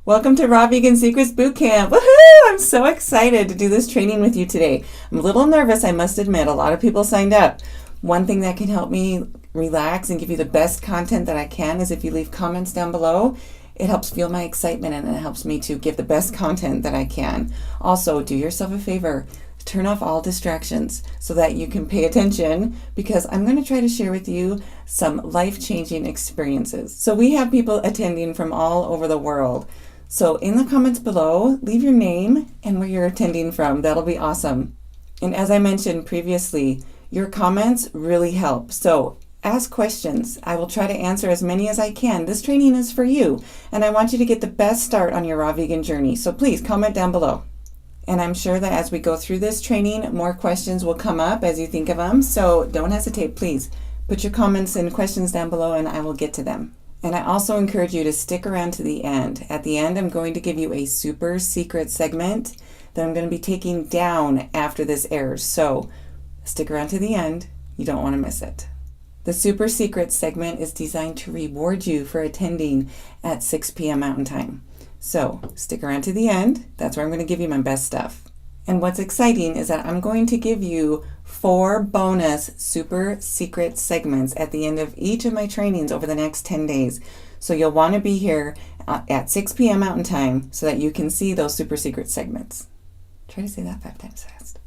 Welcome to Raw Vegan Secrets Bootcamp. Woohoo! I'm so excited to do this training with you today. I'm a little nervous, I must admit. A lot of people signed up. One thing that can help me relax and give you the best content that I can is if you leave comments down below. It helps fuel my excitement and it helps me to give the best content that I can. Also, do yourself a favor. Turn off all distractions so that you can pay attention because I'm going to try to share with you some life-changing experiences. So we have people attending from all over the world. So in the comments below, leave your name and where you're attending from. That'll be awesome. And as I mentioned previously, your comments really help. So ask questions. I will try to answer as many as I can. This training is for you, and I want you to get the best start on your raw vegan journey. So please comment down below. And I'm sure that as we go through this training, more questions will come up as you think of them. So don't hesitate, please. Put your comments and questions down below and I will get to them. And I also encourage you to stick around to the end. At the end, I'm going to give you a super secret segment that I'm going to be taking down after this airs. So stick around to the end. You don't want to miss it. The super secret segment is designed to reward you for attending at 6 p.m. Mountain Time. So stick around to the end. That's where I'm going to give you my best stuff. And what's exciting is that I'm going to give you 4 bonus super secret segments at the end of each of my trainings over the next 10 days. So you'll want to be here at 6 p.m. Mountain Time so that you can see those super secret segments. Try to say that 5 times fast.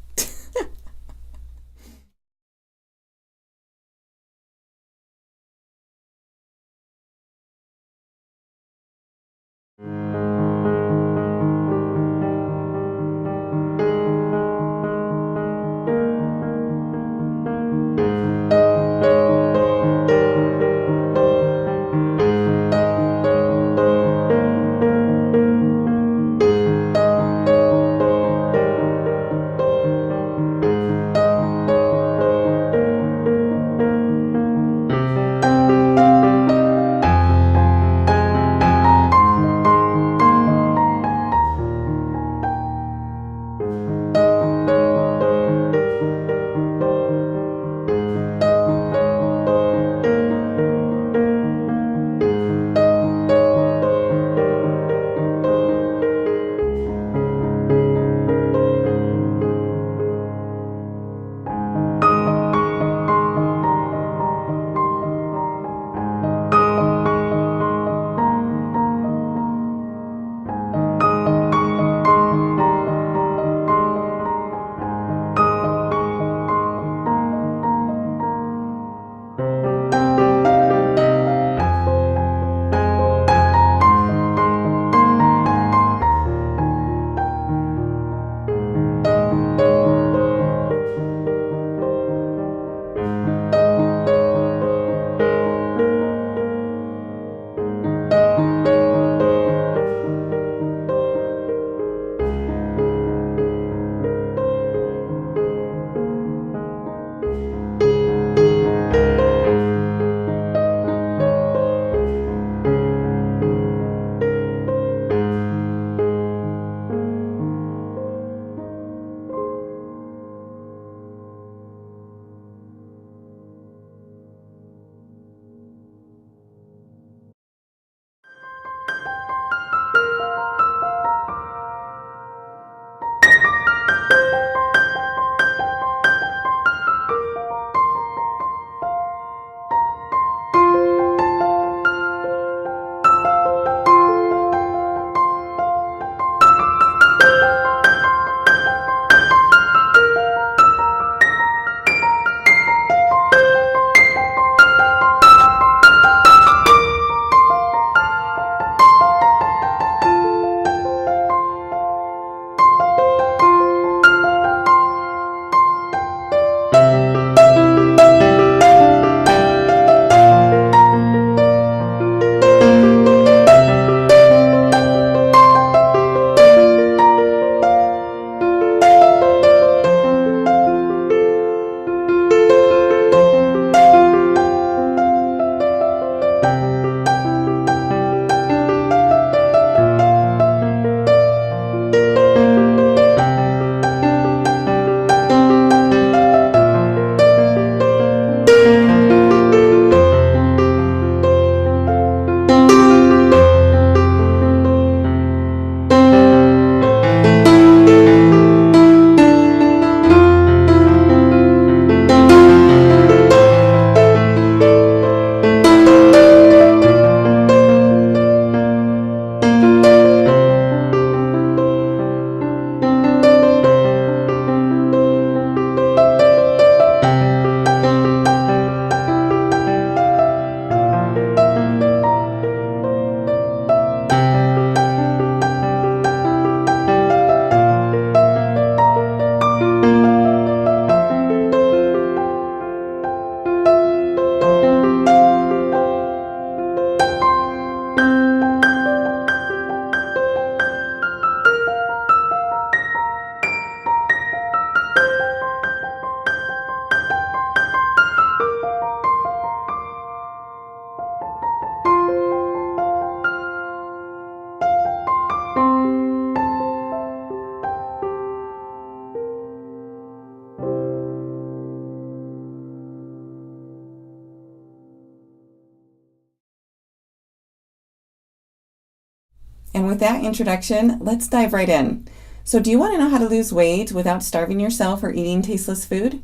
And with that introduction, let's dive right in. So do you want to know how to lose weight without starving yourself or eating tasteless food?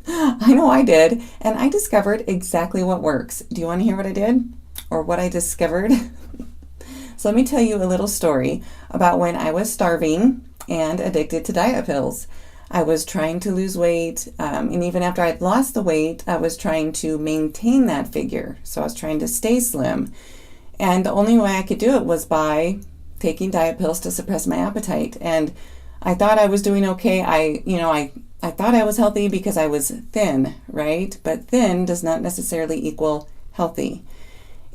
I know I did, and I discovered exactly what works. Do you want to hear what I did? Or what I discovered? So let me tell you a little story about when I was starving and addicted to diet pills. I was trying to lose weight, and even after I'd lost the weight, I was trying to maintain that figure. So I was trying to stay slim. And the only way I could do it was by taking diet pills to suppress my appetite. And I thought I was doing okay. I thought I was healthy because I was thin, right? But thin does not necessarily equal healthy.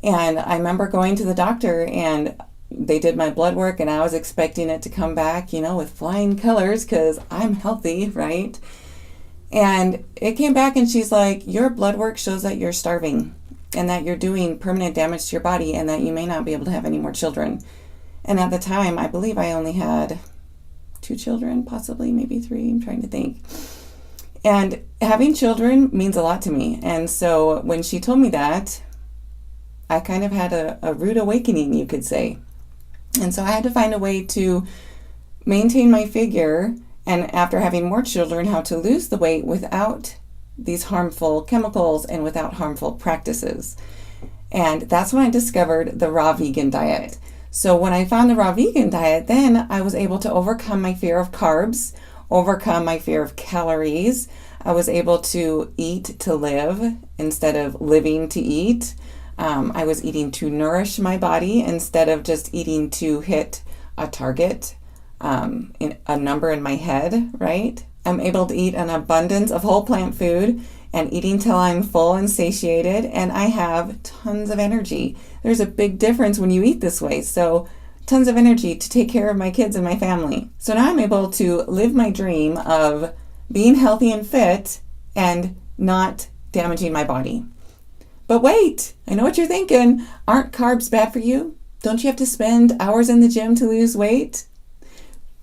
And I remember going to the doctor and they did my blood work and I was expecting it to come back, with flying colors because I'm healthy, right? And it came back and she's like, your blood work shows that you're starving and that you're doing permanent damage to your body and that you may not be able to have any more children. And at the time, I believe I only had 2 children, possibly, maybe 3, I'm trying to think. And having children means a lot to me. And so when she told me that, I kind of had a rude awakening, you could say. And so I had to find a way to maintain my figure, and after having more children, how to lose the weight without these harmful chemicals and without harmful practices. And that's when I discovered the raw vegan diet. So when I found the raw vegan diet, then I was able to overcome my fear of carbs, overcome my fear of calories. I was able to eat to live instead of living to eat. I was eating to nourish my body instead of just eating to hit a target, in a number in my head, right? I'm able to eat an abundance of whole plant food and eating till I'm full and satiated, and I have tons of energy. There's a big difference when you eat this way. So tons of energy to take care of my kids and my family. So now I'm able to live my dream of being healthy and fit and not damaging my body. But wait, I know what you're thinking. Aren't carbs bad for you? Don't you have to spend hours in the gym to lose weight?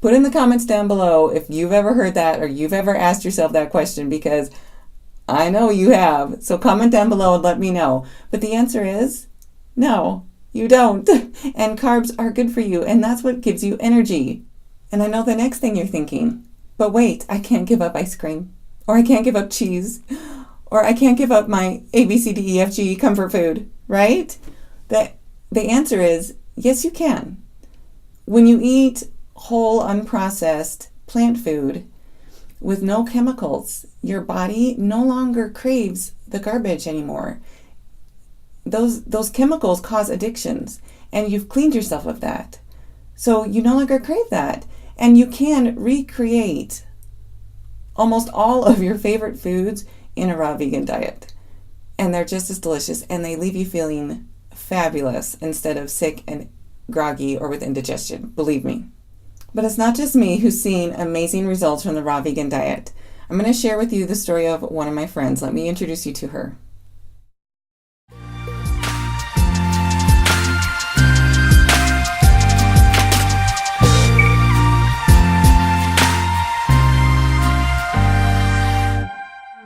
Put in the comments down below if you've ever heard that or you've ever asked yourself that question, because I know you have. So comment down below and let me know. But the answer is no, you don't. And carbs are good for you, and that's what gives you energy. And I know the next thing you're thinking, but wait, I can't give up ice cream, or I can't give up cheese, or I can't give up my ABCDEFG comfort food, right? The answer is yes, you can. When you eat whole, unprocessed plant food with no chemicals, your body no longer craves the garbage anymore. Those chemicals cause addictions, and you've cleaned yourself of that. So you no longer crave that, and you can recreate almost all of your favorite foods in a raw vegan diet. And they're just as delicious, and they leave you feeling fabulous instead of sick and groggy or with indigestion, believe me. But it's not just me who's seen amazing results from the raw vegan diet. I'm going to share with you the story of one of my friends. Let me introduce you to her.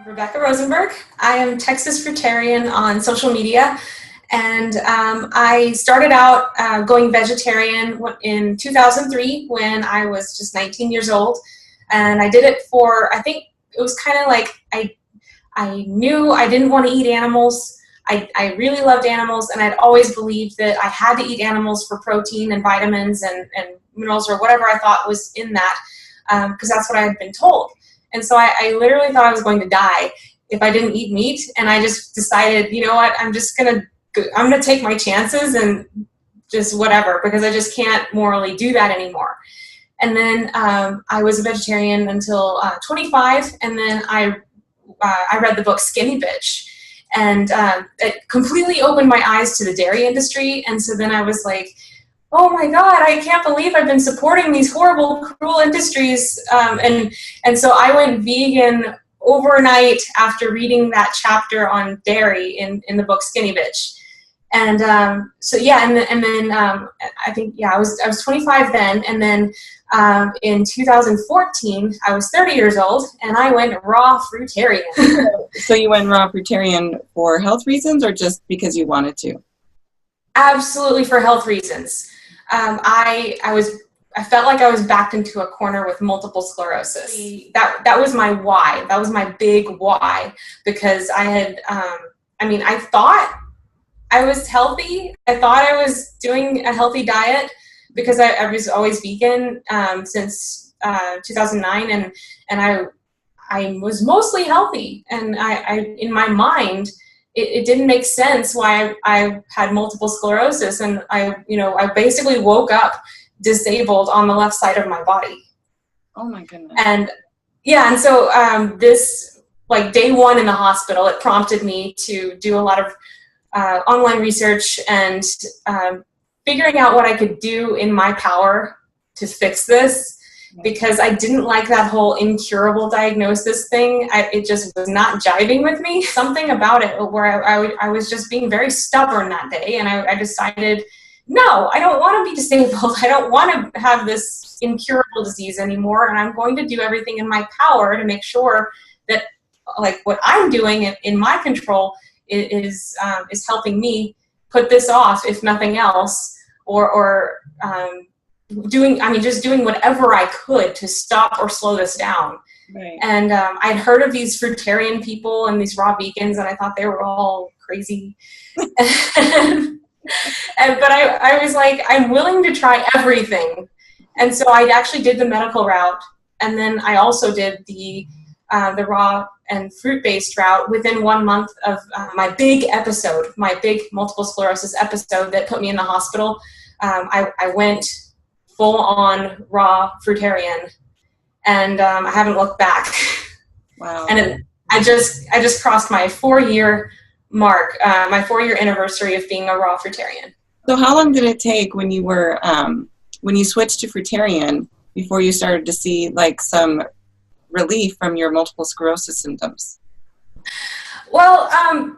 Rebecca Rosenberg. I am Texas Fruitarian on social media, and I started out going vegetarian in 2003 when I was just 19 years old, and I did it for, I think it was kind of like I knew I didn't want to eat animals. I really loved animals, and I'd always believed that I had to eat animals for protein and vitamins and minerals or whatever I thought was in that, because that's what I had been told. And so I literally thought I was going to die if I didn't eat meat. And I just decided, you know what, I'm gonna take my chances and just whatever, because I just can't morally do that anymore. And then I was a vegetarian until 25, and then I read the book Skinny Bitch, and it completely opened my eyes to the dairy industry. And so then I was like, oh my God, I can't believe I've been supporting these horrible, cruel industries. And so I went vegan overnight after reading that chapter on dairy in the book Skinny Bitch. And so yeah, and then I think, yeah, I was 25 then, and then in 2014 I was 30 years old, and I went raw fruitarian. So you went raw fruitarian for health reasons, or just because you wanted to? Absolutely for health reasons. I felt like I was backed into a corner with multiple sclerosis. That was my why. That was my big why, because I had, I thought I was healthy. I thought I was doing a healthy diet because I was always vegan since 2009, and I was mostly healthy, and I in my mind, it didn't make sense why I had multiple sclerosis, and I basically woke up disabled on the left side of my body. Oh my goodness. And yeah, and so this, like, day one in the hospital, it prompted me to do a lot of online research and figuring out what I could do in my power to fix this, because I didn't like that whole incurable diagnosis thing. It just was not jiving with me. Something about it where I was just being very stubborn that day, and I decided, no, I don't want to be disabled. I don't want to have this incurable disease anymore, and I'm going to do everything in my power to make sure that, like, what I'm doing in my control is helping me put this off, if nothing else, or just doing whatever I could to stop or slow this down. Right. And I'd heard of these fruitarian people and these raw vegans, and I thought they were all crazy. But I was like, I'm willing to try everything. And so I actually did the medical route, and then I also did the raw and fruit-based route within 1 month of my big multiple sclerosis episode that put me in the hospital. I went full-on raw fruitarian, and I haven't looked back. Wow. And I just crossed my 4-year mark, my 4-year anniversary of being a raw fruitarian. So how long did it take when you were when you switched to fruitarian before you started to see, like, some relief from your multiple sclerosis symptoms? Well,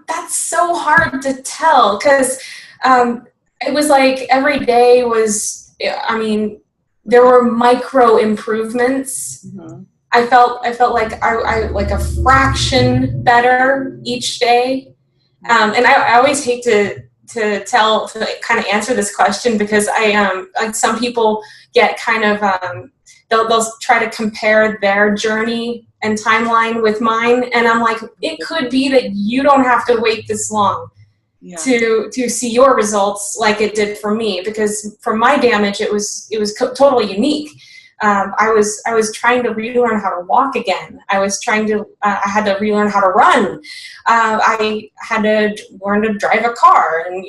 that's so hard to tell, because it was like every day was, there were micro improvements. Mm-hmm. I felt like I like a fraction better each day. And I always hate to kind of answer this question, because like, some people get kind of, they'll try to compare their journey and timeline with mine. And I'm like, it could be that you don't have to wait this long to see your results like it did for me, because for my damage, it was totally unique. I was trying to relearn how to walk again. I had to relearn how to run. I had to learn to drive a car, and,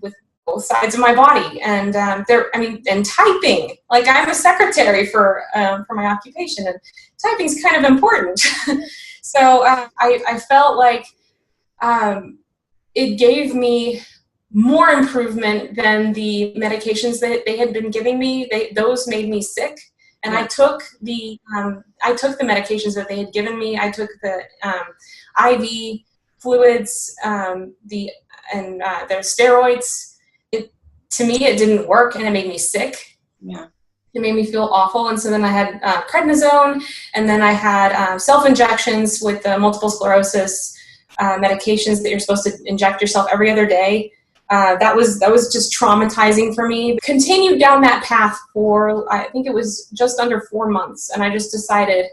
with both sides of my body. And and typing. Like, I'm a secretary for my occupation, and typing's kind of important. So I felt like it gave me more improvement than the medications that they had been giving me. Those made me sick. And I took the medications that they had given me. I took the IV fluids, their steroids. To me, it didn't work, and it made me sick. Yeah, it made me feel awful. And so then I had prednisone, and then I had self-injections with the multiple sclerosis medications that you're supposed to inject yourself every other day. That was just traumatizing for me. Continued down that path for, I think it was just under 4 months, and I just decided,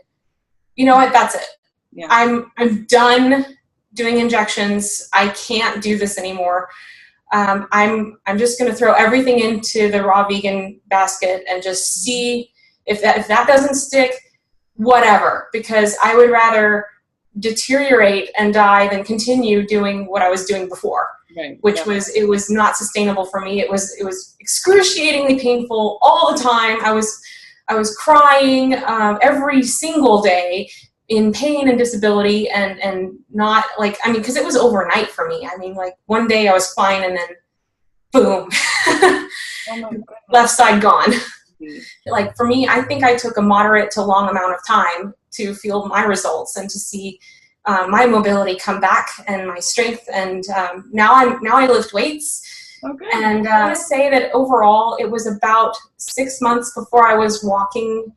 you know what, that's it. Yeah. I'm done doing injections. I can't do this anymore. I'm just going to throw everything into the raw vegan basket and just see if that doesn't stick, whatever, because I would rather deteriorate and die than continue doing what I was doing before. Right. Which it was not sustainable for me. It was excruciatingly painful all the time. I was crying every single day in pain and disability, and not like, because it was overnight for me. Like, one day I was fine, and then boom, left side gone. Mm-hmm. Like, for me, I think I took a moderate to long amount of time to feel my results and to see my mobility come back, and my strength, and now I lift weights. Okay. And I want to say that overall it was about 6 months before I was walking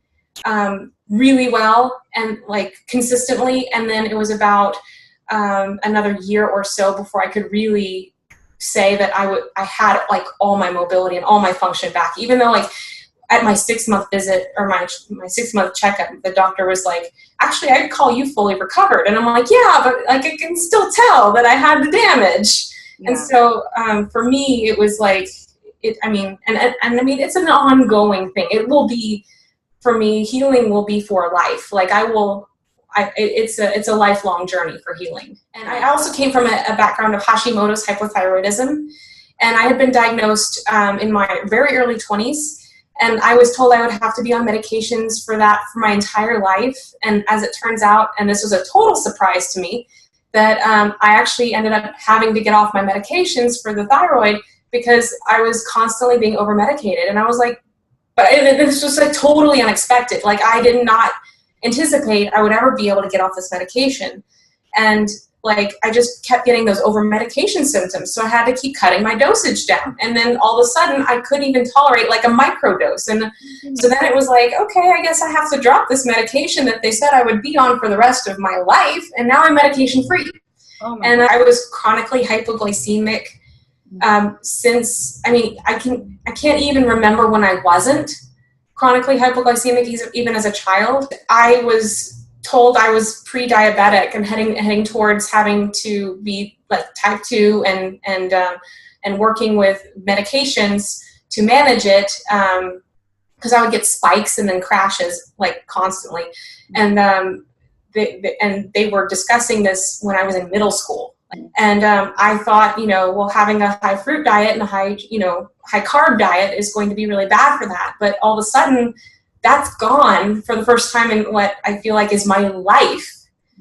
really well and, like, consistently, and then it was about another year or so before I could really say that I had like all my mobility and all my function back, even though like at my 6-month visit or my 6-month checkup, the doctor was like, actually, I'd call you fully recovered. And I'm like, yeah, but like I can still tell that I had the damage. Yeah. And so for me, it was like, I mean, it's an ongoing thing. It will be, for me, healing will be for life. Like it's a lifelong journey for healing. And I also came from a background of Hashimoto's hypothyroidism. And I had been diagnosed in my very early 20s. And I was told I would have to be on medications for that for my entire life. And as it turns out, and this was a total surprise to me, that I actually ended up having to get off my medications for the thyroid because I was constantly being over-medicated. And I was like, but this was like totally unexpected. Like I did not anticipate I would ever be able to get off this medication. And like I just kept getting those over-medication symptoms. So I had to keep cutting my dosage down. And then all of a sudden I couldn't even tolerate like a microdose. And so then it was like, okay, I guess I have to drop this medication that they said I would be on for the rest of my life. And now I'm medication free. Oh and I was chronically hypoglycemic since, I mean, I can't even remember when I wasn't chronically hypoglycemic even as a child. I was told I was pre-diabetic and heading towards having to be like type 2 and working with medications to manage it because I would get spikes and then crashes like constantly. And they were discussing this when I was in middle school. And I thought, well, having a high fruit diet and a high carb diet is going to be really bad for that. But all of a sudden, that's gone for the first time in what I feel like is my life.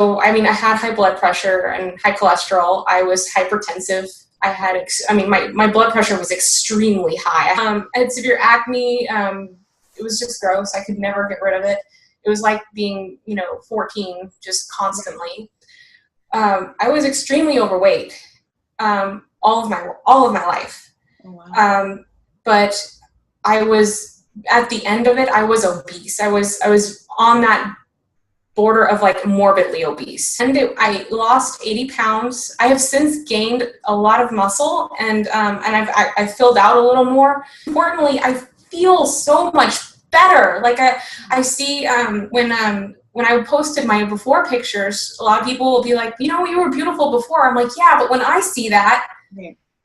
So, I mean, I had high blood pressure and high cholesterol. I was hypertensive. I had, my blood pressure was extremely high. I had severe acne. It was just gross. I could never get rid of it. It was like being, 14, just constantly. I was extremely overweight all of my life. Oh, wow. But I was, at the end of it, I was obese. I was on that border of like morbidly obese. And I lost 80 pounds. I have since gained a lot of muscle and I've filled out a little more. Importantly, I feel so much better. Like I see when I posted my before pictures, a lot of people will be like, you were beautiful before. I'm like, yeah, but when I see that,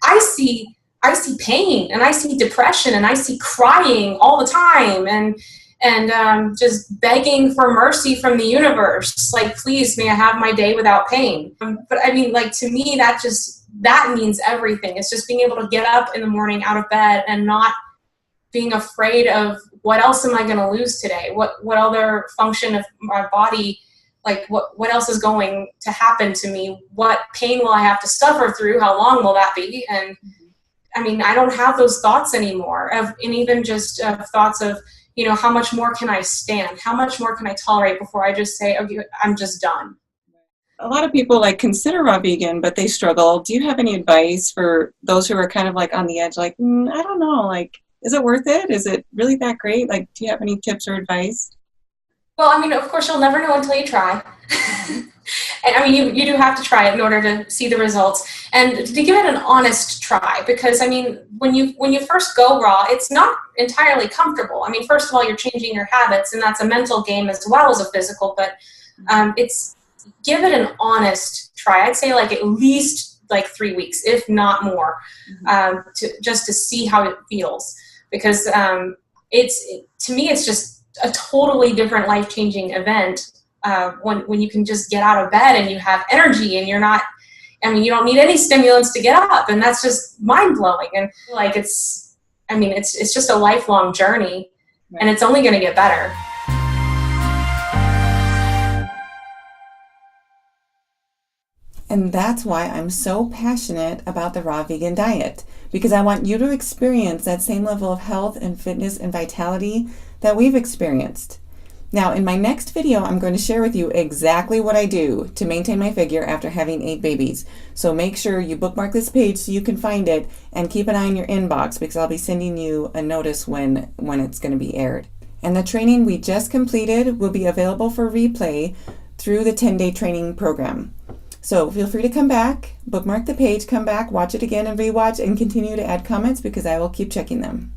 I see pain and I see depression and I see crying all the time and just begging for mercy from the universe. Like, please, may I have my day without pain? But I mean, like, to me, that means everything. It's just being able to get up in the morning out of bed and not being afraid of what else am I going to lose today? What other function of my body, like what else is going to happen to me? What pain will I have to suffer through? How long will that be? And I mean, I don't have those thoughts anymore and even just thoughts of, how much more can I stand? How much more can I tolerate before I just say, okay, I'm just done? A lot of people consider raw vegan, but they struggle. Do you have any advice for those who are kind of on the edge? I don't know, is it worth it? Is it really that great? Do you have any tips or advice? Well, I mean, of course, you'll never know until you try. And I mean, you do have to try it in order to see the results and to give it an honest try. Because I mean, when you first go raw, it's not entirely comfortable. I mean, first of all, you're changing your habits, and that's a mental game as well as a physical. But give it an honest try. I'd say at least 3 weeks, if not more, to see how it feels. Because to me, it's just a totally different life-changing event. When you can just get out of bed and you have energy and you don't need any stimulants to get up, and that's just mind-blowing. And it's just a lifelong journey, and it's only going to get better. And that's why I'm so passionate about the raw vegan diet, because I want you to experience that same level of health and fitness and vitality that we've experienced. Now, in my next video, I'm going to share with you exactly what I do to maintain my figure after having 8 babies. So make sure you bookmark this page so you can find it, and keep an eye on your inbox because I'll be sending you a notice when it's going to be aired. And the training we just completed will be available for replay through the 10-day training program. So feel free to come back, bookmark the page, come back, watch it again and rewatch, and continue to add comments because I will keep checking them.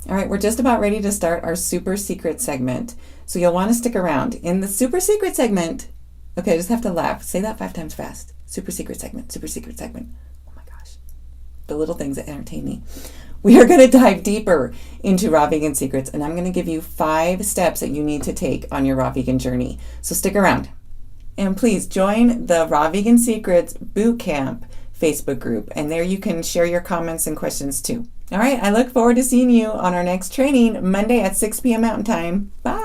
All right, we're just about ready to start our super secret segment. So you'll want to stick around. In the super secret segment, okay, I just have to laugh. Say that 5 times fast. Super secret segment, super secret segment. Oh my gosh. The little things that entertain me. We are going to dive deeper into raw vegan secrets, and I'm going to give you 5 steps that you need to take on your raw vegan journey. So stick around. And please join the Raw Vegan Secrets Bootcamp Facebook group, and there you can share your comments and questions too. All right, I look forward to seeing you on our next training Monday at 6 p.m. Mountain Time. Bye.